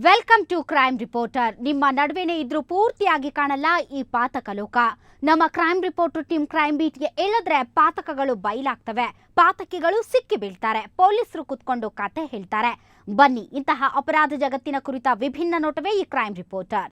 Welcome to crime reporter. ನಿಮ್ಮ ನಡುವೆನೇ ಇದ್ರೂ ಪೂರ್ತಿಯಾಗಿ ಕಾಣಲ್ಲ ಈ ಪಾತಕ ಲೋಕ. ನಮ್ಮ ಕ್ರೈಮ್ ರಿಪೋರ್ಟರ್ ಟೀಮ್ ಕ್ರೈಮ್ ಬೀಟ್ಗೆ ಇಳಿದ್ರೆ ಪಾತಕಗಳು ಬಯಲಾಗ್ತವೆ, ಪಾತಕಿಗಳು ಸಿಕ್ಕಿ ಬೀಳ್ತಾರೆ, ಪೊಲೀಸರು ಕುತ್ಕೊಂಡು ಕತೆ ಹೇಳ್ತಾರೆ. ಬನ್ನಿ, ಇಂತಹ ಅಪರಾಧ ಜಗತ್ತಿನ ಕುರಿತ ವಿಭಿನ್ನ ನೋಟವೇ ಈ ಕ್ರೈಮ್ ರಿಪೋರ್ಟರ್.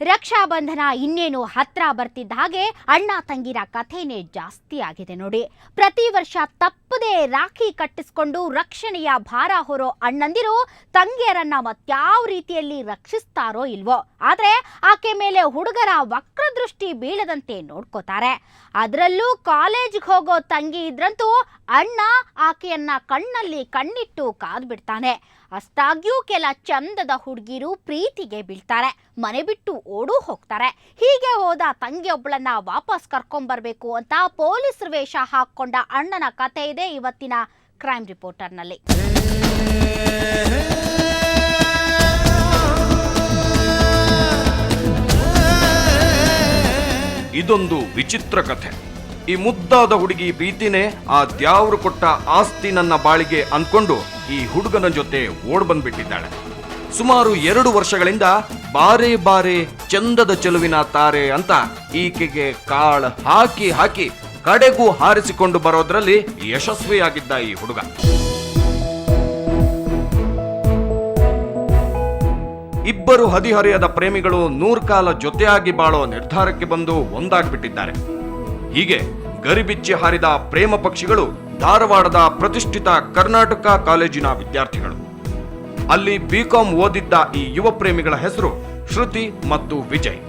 ರಕ್ಷಾಬಂಧನ ಇನ್ನೇನು ಹತ್ರ ಬರ್ತಿದ್ದ ಹಾಗೆ ಅಣ್ಣ ತಂಗಿರ ಕಥೆನೇ ಜಾಸ್ತಿ ಆಗಿದೆ ನೋಡಿ. ಪ್ರತಿ ವರ್ಷ ತಪ್ಪದೇ ರಾಖಿ ಕಟ್ಟಿಸ್ಕೊಂಡು ರಕ್ಷಣೆಯ ಭಾರ ಹೊರೋ ಅಣ್ಣಂದಿರು ತಂಗಿಯರನ್ನ ಮತ್ಯಾವ ರೀತಿಯಲ್ಲಿ ರಕ್ಷಿಸ್ತಾರೋ ಇಲ್ವೋ, ಆದ್ರೆ ಆಕೆ ಮೇಲೆ ಹುಡುಗರ ವಕ್ರದೃಷ್ಟಿ ಬೀಳದಂತೆ ನೋಡ್ಕೋತಾರೆ. ಅದರಲ್ಲೂ ಕಾಲೇಜ್ಗೆ ಹೋಗೋ ತಂಗಿ ಇದ್ರಂತೂ ಅಣ್ಣ ಆಕೆಯನ್ನ ಕಣ್ಣಲ್ಲಿ ಕಣ್ಣಿಟ್ಟು ಕಾದ್ಬಿಡ್ತಾನೆ. ಅಷ್ಟಾಗ್ಯೂ ಕೆಲ ಚಂದದ ಹುಡುಗಿರು ಪ್ರೀತಿಗೆ ಬೀಳ್ತಾರೆ, ಮನೆ ಬಿಟ್ಟು ಓಡೂ ಹೋಗ್ತಾರೆ. ಹೀಗೆ ಹೋದ ತಂಗಿಯೊಬ್ಬಳನ್ನ ವಾಪಸ್ ಕರ್ಕೊಂಡ್ಬರ್ಬೇಕು ಅಂತ ಪೊಲೀಸ್ ವೇಷ ಹಾಕೊಂಡ ಅಣ್ಣನ ಕಥೆ ಇದೆ ಇವತ್ತಿನ ಕ್ರೈಮ್ ರಿಪೋರ್ಟರ್ನಲ್ಲಿ. ಇದೊಂದು ವಿಚಿತ್ರ ಕಥೆ. ಈ ಮುದ್ದಾದ ಹುಡುಗಿ ಪ್ರೀತಿನೇ ಆ ದ್ಯಾವ್ರು ಕೊಟ್ಟ ಆಸ್ತಿ ನನ್ನ ಬಾಳಿಗೆ ಅಂದ್ಕೊಂಡು ಈ ಹುಡುಗನ ಜೊತೆ ಓಡ್ ಬಂದ್ಬಿಟ್ಟಿದ್ದಾಳೆ. ಸುಮಾರು 2 ವರ್ಷಗಳಿಂದ ಬಾರೆ ಬಾರೆ ಚಂದದ ಚೆಲುವಿನ ತಾರೆ ಅಂತ ಈಕೆಗೆ ಕಾಳ್ ಹಾಕಿ ಹಾಕಿ ಕಡೆಗೂ ಹಾರಿಸಿಕೊಂಡು ಬರೋದ್ರಲ್ಲಿ ಯಶಸ್ವಿಯಾಗಿದ್ದ ಈ ಹುಡುಗ. ಇಬ್ಬರು ಹದಿಹರೆಯದ ಪ್ರೇಮಿಗಳು 100 ಕಾಲ ಜೊತೆಯಾಗಿ ಬಾಳೋ ನಿರ್ಧಾರಕ್ಕೆ ಬಂದು ಒಂದಾಗ್ಬಿಟ್ಟಿದ್ದಾರೆ. ಹೀಗೆ ಗರಿಬಿಚ್ಚಿ ಹಾರಿದ ಪ್ರೇಮ ಪಕ್ಷಿಗಳು ಧಾರವಾಡದ ಪ್ರತಿಷ್ಠಿತ ಕರ್ನಾಟಕ ಕಾಲೇಜಿನ ವಿದ್ಯಾರ್ಥಿಗಳು. ಅಲ್ಲಿ ಬಿಕಾಂ ಓದಿದ್ದ ಈ ಯುವ ಪ್ರೇಮಿಗಳ ಹೆಸರು ಶ್ರುತಿ ಮತ್ತು ವಿಜಯ್.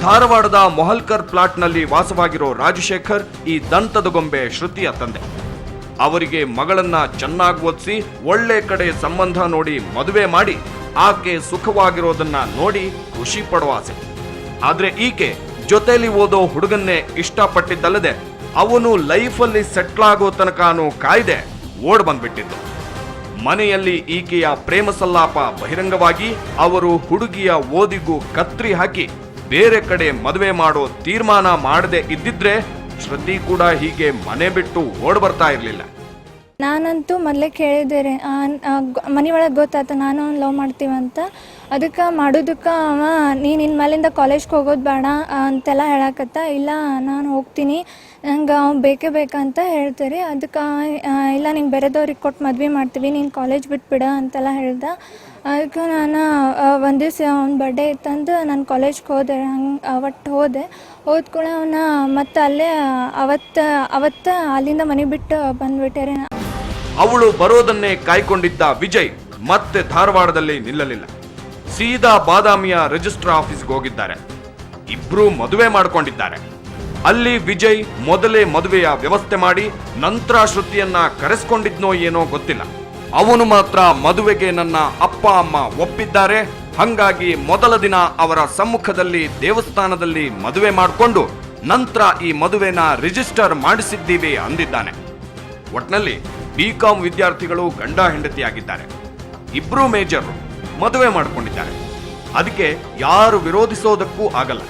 ಧಾರವಾಡದ ಮೊಹಲ್ಕರ್ ಪ್ಲಾಟ್ನಲ್ಲಿ ವಾಸವಾಗಿರೋ ರಾಜಶೇಖರ್ ಈ ದಂತದ ಗೊಂಬೆ ಶ್ರುತಿಯ ತಂದೆ. ಅವರಿಗೆ ಮಗಳನ್ನ ಚೆನ್ನಾಗಿ ಓದಿಸಿ ಒಳ್ಳೆ ಕಡೆ ಸಂಬಂಧ ನೋಡಿ ಮದುವೆ ಮಾಡಿ ಆಕೆ ಸುಖವಾಗಿರೋದನ್ನ ನೋಡಿ ಖುಷಿ ಪಡುವ ಆಸೆ. ಆದ್ರೆ ಈಕೆ ಜೊತೆಲಿ ಓದೋ ಹುಡುಗನ್ನೇ ಇಷ್ಟಪಟ್ಟಿದ್ದಲ್ಲದೆ ಅವನು ಲೈಫಲ್ಲಿ ಸೆಟ್ಲ್ ಆಗೋ ತನಕನೂ ಕಾಯ್ದೆ ಓಡ್ ಬಂದ್ಬಿಟ್ಟಿದ್ದು. ಮನೆಯಲ್ಲಿ ಈಕೆಯ ಪ್ರೇಮ ಸಲ್ಲಾಪ ಬಹಿರಂಗವಾಗಿ ಅವರು ಹುಡುಗಿಯ ಓದಿಗೂ ಕತ್ರಿ ಹಾಕಿ ಬೇರೆ ಕಡೆ ಮದುವೆ ಮಾಡೋ ತೀರ್ಮಾನ ಮಾಡದೆ ಇದ್ದಿದ್ರೆ ಶ್ರುತಿ ಕೂಡ ಹೀಗೆ ಮನೆ ಬಿಟ್ಟು ಓಡ್ ಬರ್ತಾ ಇರಲಿಲ್ಲ. ನಾನಂತೂ ಮೊದಲೇ ಕೇಳಿದ್ದೆ ರೀ, ಮನೆಯೊಳಗೆ ಗೊತ್ತಾಯ್ತು ನಾನು ಲವ್ ಮಾಡ್ತೀವಂತ. ಅದಕ್ಕೆ ಮಾಡೋದಕ್ಕೆ ಅವ ನೀನು ಇನ್ಮೇಲಿಂದ ಕಾಲೇಜ್ಗೆ ಹೋಗೋದು ಬೇಡ ಅಂತೆಲ್ಲ ಹೇಳಕತ್ತ. ಇಲ್ಲ ನಾನು ಹೋಗ್ತೀನಿ, ನಂಗೆ ಅವ್ನು ಬೇಕೇ ಬೇಕಂತ ಹೇಳ್ತೀರಿ. ಅದಕ್ಕೆ ಇಲ್ಲ ನಿಂಗೆ ಬೇರೆದವ್ರಿಗೆ ಕೊಟ್ಟು ಮದುವೆ ಮಾಡ್ತೀವಿ, ನೀನು ಕಾಲೇಜ್ ಬಿಟ್ಬಿಡ ಅಂತೆಲ್ಲ ಹೇಳ್ದೆ. ಅದಕ್ಕೆ ನಾನು ಒಂದು ದಿವಸ ಅವ್ನ ಬರ್ಡೇ ಇತ್ತಂದು ನಾನು ಕಾಲೇಜ್ಗೆ ಹೋದೆ. ಅವತ್ತು ಹೋದ್ಕೂಡ ಅವನ ಮತ್ತು ಅಲ್ಲೇ ಅವತ್ತು ಅಲ್ಲಿಂದ ಮನೆ ಬಿಟ್ಟು ಬಂದುಬಿಟ್ಟೆ ರೀ. ಅವಳು ಬರೋದನ್ನೇ ಕಾಯ್ಕೊಂಡಿದ್ದ ವಿಜಯ್ ಮತ್ತೆ ಧಾರವಾಡದಲ್ಲಿ ನಿಲ್ಲಲಿಲ್ಲ. ಸೀದಾ ಬಾದಾಮಿಯ ರಿಜಿಸ್ಟ್ರಾರ್ ಆಫೀಸ್ಗೆ ಹೋಗಿದ್ದಾರೆ. ಇಬ್ರು ಮದುವೆ ಮಾಡ್ಕೊಂಡಿದ್ದಾರೆ. ಅಲ್ಲಿ ವಿಜಯ್ ಮೊದಲೇ ಮದುವೆಯ ವ್ಯವಸ್ಥೆ ಮಾಡಿ ನಂತರ ಶ್ರುತಿಯನ್ನ ಕರೆಸ್ಕೊಂಡಿದ್ನೋ ಏನೋ ಗೊತ್ತಿಲ್ಲ. ಅವನು ಮಾತ್ರ ಮದುವೆಗೆ ನನ್ನ ಅಪ್ಪ ಅಮ್ಮ ಒಪ್ಪಿದ್ದಾರೆ, ಹಂಗಾಗಿ ಮೊದಲ ದಿನ ಅವರ ಸಮ್ಮುಖದಲ್ಲಿ ದೇವಸ್ಥಾನದಲ್ಲಿ ಮದುವೆ ಮಾಡಿಕೊಂಡು ನಂತರ ಈ ಮದುವೆನ ರಿಜಿಸ್ಟರ್ ಮಾಡಿಸಿದ್ದೀವಿ ಅಂದಿದ್ದಾನೆ. ಒಟ್ನಲ್ಲಿ ಬಿಕಾಂ ವಿದ್ಯಾರ್ಥಿಗಳು ಗಂಡ ಹೆಂಡತಿಯಾಗಿದ್ದಾರೆ. ಇಬ್ರು ಮೇಜರ್ ಮದುವೆ ಮಾಡಿಕೊಂಡಿದ್ದಾರೆ. ಅದಕ್ಕೆ ಯಾರು ವಿರೋಧಿಸೋದಕ್ಕೂ ಆಗಲ್ಲ.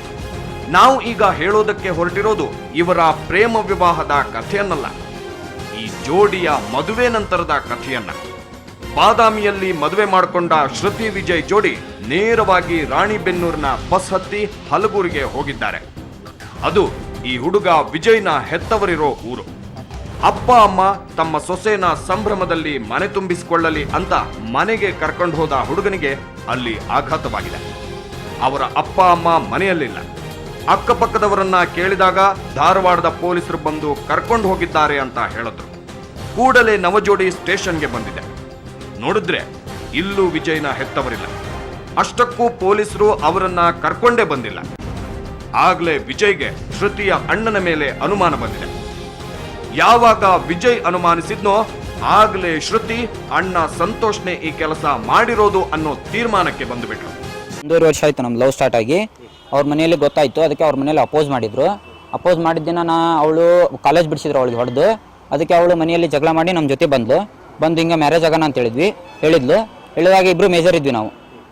ನಾವು ಈಗ ಹೇಳೋದಕ್ಕೆ ಹೊರಟಿರೋದು ಇವರ ಪ್ರೇಮ ವಿವಾಹದ ಕಥೆಯನ್ನಲ್ಲ, ಈ ಜೋಡಿಯ ಮದುವೆ ನಂತರದ ಕಥೆಯನ್ನ. ಬಾದಾಮಿಯಲ್ಲಿ ಮದುವೆ ಮಾಡಿಕೊಂಡ ಶ್ರುತಿ ವಿಜಯ್ ಜೋಡಿ ನೇರವಾಗಿ ರಾಣಿಬೆನ್ನೂರಿನ ಬಸ್ ಹತ್ತಿ ಹಲಗೂರಿಗೆ ಹೋಗಿದ್ದಾರೆ. ಅದು ಈ ಹುಡುಗ ವಿಜಯ್ನ ಹೆತ್ತವರಿರೋ ಊರು. ಅಪ್ಪ ಅಮ್ಮ ತಮ್ಮ ಸೊಸೆನ ಸಂಭ್ರಮದಲ್ಲಿ ಮನೆ ತುಂಬಿಸಿಕೊಳ್ಳಲಿ ಅಂತ ಮನೆಗೆ ಕರ್ಕೊಂಡು ಹೋದ ಹುಡುಗನಿಗೆ ಅಲ್ಲಿ ಆಘಾತವಾಗಿದೆ. ಅವರ ಅಪ್ಪ ಅಮ್ಮ ಮನೆಯಲ್ಲಿಲ್ಲ. ಅಕ್ಕಪಕ್ಕದವರನ್ನ ಕೇಳಿದಾಗ ಧಾರವಾಡದ ಪೊಲೀಸರು ಬಂದು ಕರ್ಕೊಂಡು ಹೋಗಿದ್ದಾರೆ ಅಂತ ಹೇಳಿದ್ರು. ಕೂಡಲೇ ನವಜೋಡಿ ಸ್ಟೇಷನ್ಗೆ ಬಂದಿದೆ. ನೋಡಿದ್ರೆ ಇಲ್ಲೂ ವಿಜಯ್ನ ಹೆತ್ತವರಿಲ್ಲ. ಅಷ್ಟಕ್ಕೂ ಪೊಲೀಸರು ಅವರನ್ನ ಕರ್ಕೊಂಡೇ ಬಂದಿಲ್ಲ. ಆಗ್ಲೇ ವಿಜಯ್ಗೆ ಶ್ರುತಿಯ ಅಣ್ಣನ ಮೇಲೆ ಅನುಮಾನ ಬಂದಿದೆ. ಯಾವಾಗ ವಿಜಯ್ ಅನುಮಾನಿಸಿದ್ನೋ ಆಗ್ಲೇ ಶ್ರುತಿ ಅಣ್ಣ ಸಂತೋಷ್ನೇ ಈ ಕೆಲಸ ಮಾಡಿರೋದು ಅನ್ನೋ ತೀರ್ಮಾನಕ್ಕೆ ಬಂದುಬಿಟ್ರು. 1.5 ವರ್ಷ ಆಯ್ತು ನಮ್ದು ಲವ್ ಸ್ಟಾರ್ಟ್ ಆಗಿ. ಅವ್ರ ಮನೆಯಲ್ಲಿ ಗೊತ್ತಾಯ್ತು, ಅದಕ್ಕೆ ಅವ್ರ ಮನೇಲಿ ಅಪೋಸ್ ಮಾಡಿದ್ರು. ಅಪೋಸ್ ಮಾಡಿದ ದಿನ ಅವಳು ಕಾಲೇಜ್ ಬಿಡಿಸಿದ್ರು ಅವಳಿಗೆ ಹೊಡೆದು. ಅದಕ್ಕೆ ಅವಳು ಮನೆಯಲ್ಲಿ ಜಗಳ ಮಾಡಿ ನಮ್ಮ ಜೊತೆ ಬಂದು ಹಿಂಗೆ ಮ್ಯಾರೇಜ್ ಆಗೋಣ ಅಂತ ಹೇಳಿದ್ಲು. ಹೇಳಿದಾಗ ಇಬ್ರು ಮೇಜರ್ ಇದ್ವಿ ನಾವು.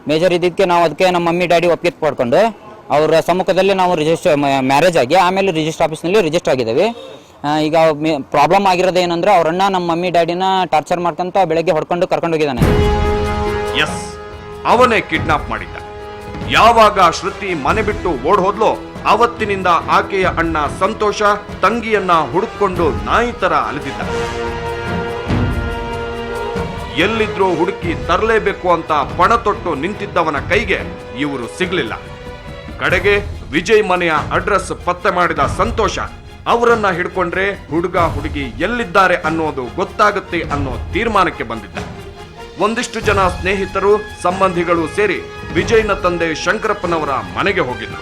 ಮೇಜರ್ ಇದ್ದಿದ್ದಕ್ಕೆ ನಾವು ಅದಕ್ಕೆ ನಮ್ಮ ಮಮ್ಮಿ ಡ್ಯಾಡಿ ಒಪ್ಪಿಗೆ ಪಡ್ಕೊಂಡು ಅವರ ಸಮ್ಮುಖದಲ್ಲಿ ನಾವು ಮ್ಯಾರೇಜ್ ಆಗಿ ಆಮೇಲೆ ರಿಜಿಸ್ಟರ್ ಆಫೀಸ್ನಲ್ಲಿ ರಿಜಿಸ್ಟರ್ ಆಗಿದ್ದೇವೆ. ಈಗ ಪ್ರಾಬ್ಲಮ್ ಆಗಿರೋದು ಏನಂದ್ರೆ ಅವರನ್ನ ನಮ್ಮ ಮಮ್ಮಿ ಡ್ಯಾಡಿನ ಟಾರ್ಚರ್ ಮಾಡ್ಕೊಂತ ಬೆಳಗ್ಗೆ ಹೊಡ್ಕೊಂಡು ಕರ್ಕೊಂಡು ಹೋಗಿದ್ದಾನೆ. ಎಸ್, ಅವನೇ ಕಿಡ್ನಾಪ್ ಮಾಡಿದ್ದ. ಯಾವಾಗ ಶ್ರುತಿ ಮನೆ ಬಿಟ್ಟು ಓಡ್ ಹೋದ್ಲೋ ಅವತ್ತಿನಿಂದ ಆಕೆಯ ಅಣ್ಣ ಸಂತೋಷ ತಂಗಿಯನ್ನ ಹುಡುಕೊಂಡು ನಾಯಿ ತರ ಅಲೆದಿದ್ದ. ಎಲ್ಲಿದ್ರೂ ಹುಡುಕಿ ತರಲೇಬೇಕು ಅಂತ ಪಣ ತೊಟ್ಟು ನಿಂತಿದ್ದವನ ಕೈಗೆ ಇವರು ಸಿಗ್ಲಿಲ್ಲ. ಕಡೆಗೆ ವಿಜಯ್ ಮನೆಯ ಅಡ್ರೆಸ್ ಪತ್ತೆ ಮಾಡಿದ ಸಂತೋಷ ಅವರನ್ನ ಹಿಡ್ಕೊಂಡ್ರೆ ಹುಡುಗ ಹುಡುಗಿ ಎಲ್ಲಿದ್ದಾರೆ ಅನ್ನೋದು ಗೊತ್ತಾಗುತ್ತೆ ಅನ್ನೋ ತೀರ್ಮಾನಕ್ಕೆ ಬಂದಿದ್ದ. ಒಂದಿಷ್ಟು ಜನ ಸ್ನೇಹಿತರು ಸಂಬಂಧಿಗಳು ಸೇರಿ ವಿಜಯ್ನ ತಂದೆ ಶಂಕರಪ್ಪನವರ ಮನೆಗೆ ಹೋಗಿದ್ರು.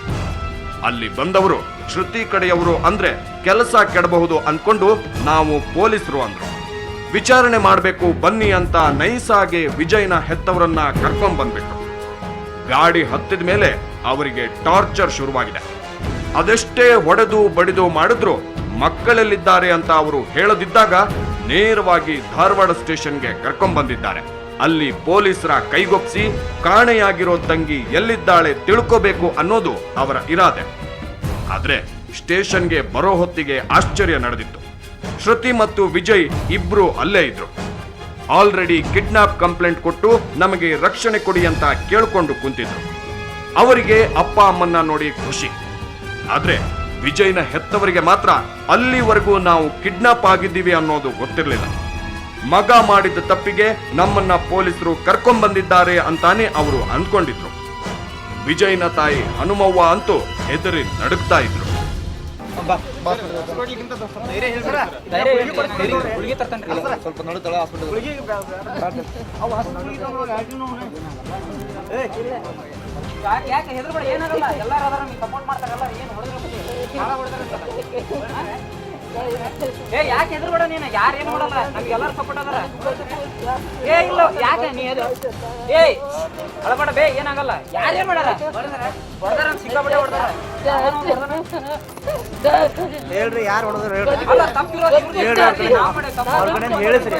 ಅಲ್ಲಿ ಬಂದವರು ಶ್ರುತಿ ಕಡೆಯವರು ಅಂದ್ರೆ ಕೆಲಸ ಕೆಡಬಹುದು ಅನ್ಕೊಂಡು ನಾವು ಪೊಲೀಸರು ಅಂದ್ರು. ವಿಚಾರಣೆ ಮಾಡಬೇಕು ಬನ್ನಿ ಅಂತ ನೈಸಾಗಿ ವಿಜಯ್ನ ಹೆತ್ತವರನ್ನ ಕರ್ಕೊಂಡ್ ಬಂದ್ಬಿಟ್ರು. ಗಾಡಿ ಹತ್ತಿದ ಮೇಲೆ ಅವರಿಗೆ ಟಾರ್ಚರ್ ಶುರುವಾಗಿದೆ. ಅದೆಷ್ಟೇ ಹೊಡೆದು ಬಡಿದು ಮಾಡಿದ್ರು ಮಕ್ಕಳೆಲ್ಲಿದ್ದಾರೆ ಅಂತ ಅವರು ಹೇಳದಿದ್ದಾಗ ನೇರವಾಗಿ ಧಾರವಾಡ ಸ್ಟೇಷನ್ಗೆ ಕರ್ಕೊಂಡ್ ಬಂದಿದ್ದಾರೆ. ಅಲ್ಲಿ ಪೊಲೀಸರ ಕೈಗೊಪ್ಸಿ ಕಾಣೆಯಾಗಿರೋ ತಂಗಿ ಎಲ್ಲಿದ್ದಾಳೆ ತಿಳ್ಕೋಬೇಕು ಅನ್ನೋದು ಅವರ ಇರಾದೆ. ಆದ್ರೆ ಸ್ಟೇಷನ್ಗೆ ಬರೋ ಹೊತ್ತಿಗೆ ಆಶ್ಚರ್ಯ ನಡೆದಿತ್ತು. ಶ್ರುತಿ ಮತ್ತು ವಿಜಯ್ ಇಬ್ರು ಅಲ್ಲೇ ಇದ್ರು. ಆಲ್ರೆಡಿ ಕಿಡ್ನಾಪ್ ಕಂಪ್ಲೇಂಟ್ ಕೊಟ್ಟು ನಮಗೆ ರಕ್ಷಣೆ ಕೊಡಿ ಅಂತ ಕೇಳ್ಕೊಂಡು ಕುಂತಿದ್ರು. ಅವರಿಗೆ ಅಪ್ಪ ಅಮ್ಮನ್ನ ನೋಡಿ ಖುಷಿ. ಆದ್ರೆ ವಿಜಯ್ನ ಹೆತ್ತವರಿಗೆ ಮಾತ್ರ ಅಲ್ಲಿವರೆಗೂ ನಾವು ಕಿಡ್ನಾಪ್ ಆಗಿದ್ದೀವಿ ಅನ್ನೋದು ಗೊತ್ತಿರಲಿಲ್ಲ. ಮಗ ಮಾಡಿದ ತಪ್ಪಿಗೆ ನಮ್ಮನ್ನ ಪೊಲೀಸರು ಕರ್ಕೊಂಡ್ಬಂದಿದ್ದಾರೆ ಅಂತಾನೆ ಅವರು ಅಂದ್ಕೊಂಡಿದ್ರು. ವಿಜಯ್ನ ತಾಯಿ ಹನುಮವ್ವ ಅಂತೂ ಹೆದರಿ ನಡುಗ್ತಾ ಇದ್ರು. ಯಾಕೆ ಹೆದರ್ಬೇಡ ನೀನು, ಯಾರೇನು ಮಾಡಲ್ಲ, ನಮ್ಗೆ ಎಲ್ಲರೂ ಸಪೋರ್ಟ್ ಅದಾರ. ಇಲ್ಲ ಯಾಕೆ ನೀ ಅಳಬೇಡ ಬೇ, ಏನಾಗಲ್ಲ. ಯಾರೇನ್ ಮಾಡ್ಯಾರ ಹೊಡೆದಾರ ಸಿಕ್ಕಾಪಟ್ಟೆ ಹೊಡೆದಾರ. ಹೇಳ್ರಿ ಯಾರು ಹೊಡೆದ್ರು ಅಲ್ಲ ತಪ್ಪಿರೋದು ಹೇಳಿದ್ರಿ.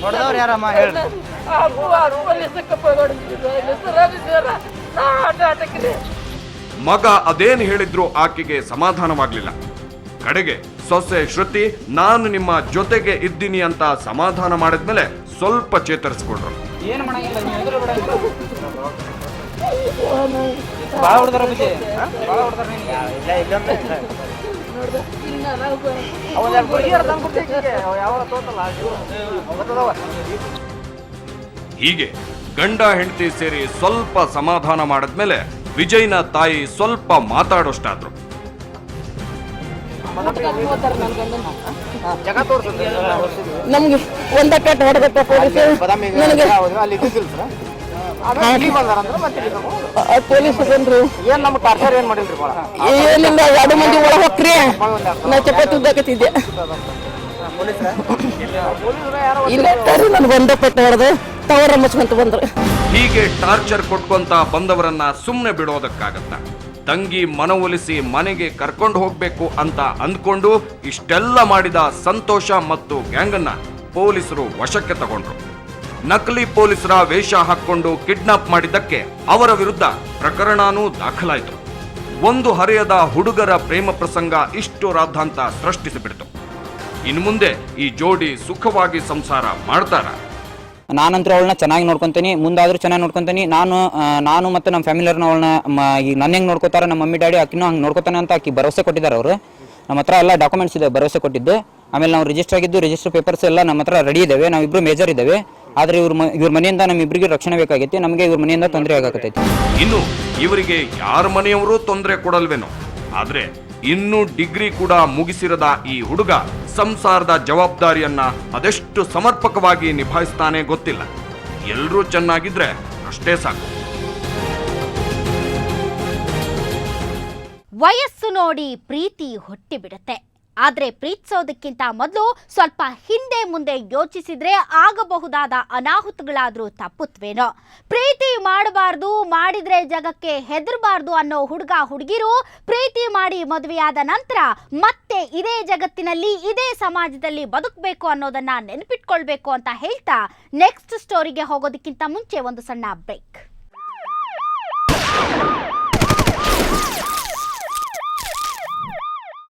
ಹೊಡೆದವ್ರು ಯಾರಮ್ಮ ಹೇಳ್ರಿ. ಮಗ ಅದೇನು ಹೇಳಿದ್ರು ಆಕೆಗೆ ಸಮಾಧಾನವಾಗ್ಲಿಲ್ಲ. ಕಡೆಗೆ ಸೊಸೆ ಶ್ರುತಿ ನಾನು ನಿಮ್ಮ ಜೊತೆಗೆ ಇದ್ದೀನಿ ಅಂತ ಸಮಾಧಾನ ಮಾಡಿದ್ಮೇಲೆ ಸ್ವಲ್ಪ ಚೇತರಿಸ್ಕೊಂಡ್ರು. ಏನು ಮಾಡಂಗಿಲ್ಲ, ಭಾಳ ಹೊಡೆದಾರ ವಿಜಯ್, ಭಾಳ ಹೊಡೆದಾರ. ಹೀಗೆ ಗಂಡ ಹೆಂಡತಿ ಸೇರಿ ಸ್ವಲ್ಪ ಸಮಾಧಾನ ಮಾಡಿದ್ಮೇಲೆ ವಿಜಯ್ನ ತಾಯಿ ಸ್ವಲ್ಪ ಮಾತಾಡೋಷ್ಟಾದ್ರು. ನಮ್ಗೆ ಒಂದ ಪೇಟೆ ಹೊಡೆದಪ್ಪ ಪೊಲೀಸರು. ಪೊಲೀಸರು ಬಂದ್ರು. ಏನ್ ನಮ್ಗೆ ಟಾರ್ಚರ್ ಏನ್ ಮಾಡಿಲ್ರಿ? ಏನಿಲ್ಲ, 2 ಮಂದಿ ಒಳಗೆ ಹೋಗ್ರಿ, ನಾ ಚಪಾತಿ ಉದ್ದಾಕತ್ತಿದ್ದೆ. ಇಲ್ಲ ನನ್ಗೆ ಒಂದ ಪೇಟೆ ಹೊಡೆದು ತವರ ಮುಚ್ಕೊಂತ ಬಂದ್ರು. ಹೀಗೆ ಟಾರ್ಚರ್ ಕೊಟ್ಕೊಂತ ಬಂದವರನ್ನ ಸುಮ್ಮನೆ ಬಿಡೋದಕ್ಕಾಗತ್ತ? ತಂಗಿ ಮನವೊಲಿಸಿ ಮನೆಗೆ ಕರ್ಕೊಂಡು ಹೋಗ್ಬೇಕು ಅಂತ ಅಂದ್ಕೊಂಡು ಇಷ್ಟೆಲ್ಲ ಮಾಡಿದ ಸಂತೋಷ ಮತ್ತು ಗ್ಯಾಂಗನ್ನ ಪೊಲೀಸರು ವಶಕ್ಕೆ ತಗೊಂಡ್ರು. ನಕಲಿ ಪೊಲೀಸರ ವೇಷ ಹಾಕೊಂಡು ಕಿಡ್ನಾಪ್ ಮಾಡಿದ್ದಕ್ಕೆ ಅವರ ವಿರುದ್ಧ ಪ್ರಕರಣನೂ ದಾಖಲಾಯಿತು. ಒಂದು ಹರೆಯದ ಹುಡುಗರ ಪ್ರೇಮ ಪ್ರಸಂಗ ಇಷ್ಟು ರಾದ್ಧಾಂತ ಸೃಷ್ಟಿಸಿಬಿಡ್ತು. ಇನ್ನು ಮುಂದೆ ಈ ಜೋಡಿ ಸುಖವಾಗಿ ಸಂಸಾರ ಮಾಡ್ತಾರ? ನಾನಂತೂ ಅವಳನ್ನ ಚೆನ್ನಾಗಿ ನೋಡ್ಕೊಂತೀನಿ, ಮುಂದಾದ್ರೂ ಚೆನ್ನಾಗಿ ನೋಡ್ಕೊಂತೀನಿ. ನಾನು ಮತ್ತು ನಮ್ಮ ಫ್ಯಾಮಿಲಿಯವ್ರನ್ನ ಅವಳನ್ನ ಈಗ ನನ್ನ ಹೆಂಗೆ ನೋಡ್ಕೋತಾರೆ, ನಮ್ಮ ಮಮ್ಮಿ ಡ್ಯಾಡಿ ಆಕಿನೂ ಹಂಗೆ ನೋಡ್ಕೋತಾನೆ ಅಂತ ಆಕಿ ಭರವಸೆ ಕೊಟ್ಟಿದ್ದಾರೆ. ಅವರು ನಮ್ಮ ಹತ್ರ ಎಲ್ಲ ಡಾಕ್ಯುಮೆಂಟ್ಸ್ ಇದೆ ಭರವಸೆ ಕೊಟ್ಟಿದ್ದು. ಆಮೇಲೆ ನಾವು ರಿಜಿಸ್ಟರ್ ಆಗಿದ್ದು, ರಿಜಿಸ್ಟರ್ ಪೇಪರ್ಸ್ ಎಲ್ಲ ನಮ್ಮ ಹತ್ರ ರೆಡಿ ಇದ್ದಾವೆ. ನಾವಿಬ್ರು ಮೇಜರ್ ಇದ್ದಾವೆ. ಆದರೆ ಇವ್ರ ಮನೆಯಿಂದ ನಮ್ಮಿಬ್ಬರಿಗೆ ರಕ್ಷಣೆ ಬೇಕಾಗೈತಿ. ನಮಗೆ ಇವ್ರ ಮನೆಯಿಂದ ತೊಂದರೆ ಆಗಾಕತ್ತೈತಿ. ಇನ್ನು ಇವರಿಗೆ ಯಾರ ಮನೆಯವರು ತೊಂದರೆ ಕೊಡಲ್ವೇನೋ, ಆದ್ರೆ ಇನ್ನೂ ಡಿಗ್ರಿ ಕೂಡ ಮುಗಿಸಿರದ ಈ ಹುಡುಗ ಸಂಸಾರದ ಜವಾಬ್ದಾರಿಯನ್ನ ಅದೆಷ್ಟು ಸಮರ್ಪಕವಾಗಿ ನಿಭಾಯಿಸ್ತಾನೆ ಗೊತ್ತಿಲ್ಲ. ಎಲ್ಲರೂ ಚೆನ್ನಾಗಿದ್ರೆ ಅಷ್ಟೇ ಸಾಕು. ವಯಸ್ಸು ನೋಡಿ ಪ್ರೀತಿ ಹುಟ್ಟಿಬಿಡುತ್ತೆ. ಆದ್ರೆ ಪ್ರೀತಿಸೋದಕ್ಕಿಂತ ಮೊದಲು ಸ್ವಲ್ಪ ಹಿಂದೆ ಮುಂದೆ ಯೋಚಿಸಿದ್ರೆ ಆಗಬಹುದಾದ ಅನಾಹುತಗಳಾದ್ರೂ ತಪ್ಪುತ್ವೇನೋ. ಪ್ರೀತಿ ಮಾಡಬಾರ್ದು, ಮಾಡಿದ್ರೆ ಜಗಕ್ಕೆ ಹೆದರಬಾರ್ದು ಅನ್ನೋ ಹುಡುಗ ಹುಡುಗಿರು ಪ್ರೀತಿ ಮಾಡಿ ಮದುವೆಯಾದ ನಂತರ ಮತ್ತೆ ಇದೇ ಜಗತ್ತಿನಲ್ಲಿ ಇದೇ ಸಮಾಜದಲ್ಲಿ ಬದುಕಬೇಕು ಅನ್ನೋದನ್ನ ನೆನಪಿಟ್ಕೊಳ್ಬೇಕು ಅಂತ ಹೇಳ್ತಾ ನೆಕ್ಸ್ಟ್ ಸ್ಟೋರಿಗೆ ಹೋಗೋದಕ್ಕಿಂತ ಮುಂಚೆ ಒಂದು ಸಣ್ಣ ಬ್ರೇಕ್.